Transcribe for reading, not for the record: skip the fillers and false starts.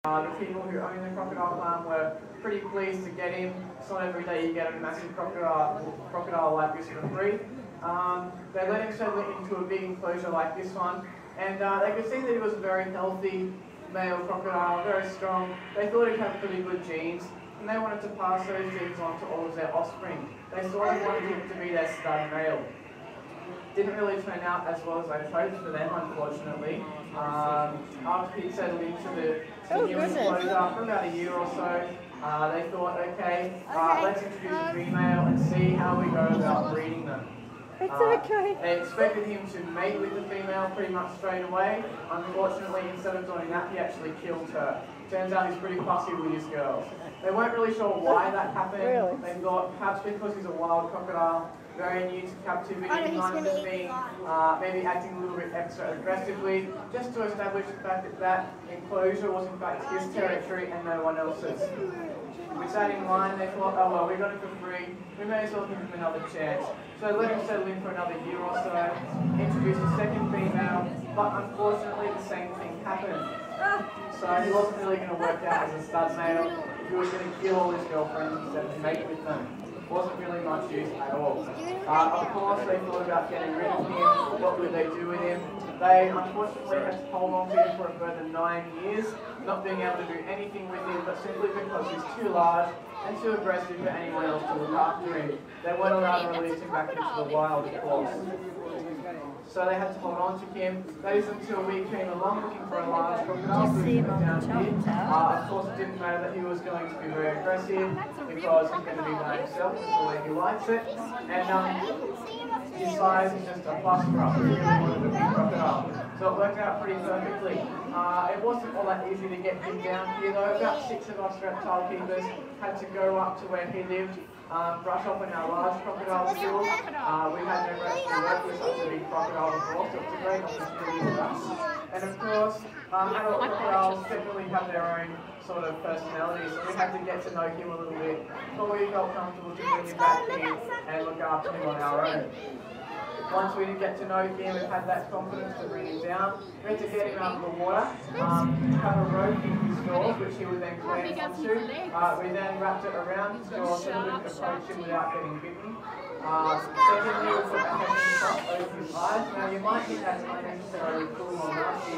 The people who own the crocodile farm were pretty pleased to get him. It's not every day you get a massive crocodile like this for free. They let him settle into a big enclosure like this one, and they could see that he was a very healthy male crocodile, very strong. They thought he'd have pretty good genes, and they wanted to pass those genes on to all of their offspring. They sort of wanted him to be their stud male. Didn't really turn out as well as I hoped for them, unfortunately. After he settled into the new enclosure for about a year or so, they thought, okay, let's introduce a female and see how we go about breeding them. They expected him to mate with the female pretty much straight away. Unfortunately, instead of doing that, he actually killed her. Turns out he's pretty fussy with his girls. They weren't really sure why that happened. Really? They thought perhaps because he's a wild crocodile, very new to captivity, he might have just been maybe acting a little bit extra aggressively, just to establish the fact that that enclosure was in fact his territory and no one else's. With that in mind, they thought, oh well, we got it for free, we may as well give him another chance. So they let him settle in for another year or so, introduced a second female, but unfortunately the same thing happened. So he wasn't really going to work out as a stud male. He was going to kill all his girlfriends instead of mate with them. Wasn't really much use at all. Of course, they thought about getting rid of him. What would they do with him? They unfortunately had to hold on to him for a further 9 years, not being able to do anything with him, but simply because he's too large and too aggressive for anyone else to look after him. They weren't allowed to release him back into the wild, of course. So they had to hold on to him. That is until we came along looking for a large crocodile down here. Of course, it didn't matter that he was going to be very aggressive because he's going to be by himself, that's the way he likes it. And his size is just a plus for us. We really wanted a big crocodile. So it worked out pretty perfectly. It wasn't all that easy to get him down here though. About 6 of us reptile keepers had to go up to where he lived. Brush off on our large crocodile still. We had never actually worked with such a big crocodile before, so it's a great opportunity for us. And of course, adult crocodiles definitely have their own sort of personality, so we had to get to know him a little bit before we felt comfortable to bring him back in and look after him on our own. Once we did get to know him and had that confidence to bring him down, we had to get him out of the water, have a rope in his jaws, which he would then clamp onto. We then wrapped it around his jaws so that we could approach him without getting bitten. Secondly, we put a heavy cup over his eyes. Now you might think that's unnecessarily cool or nasty,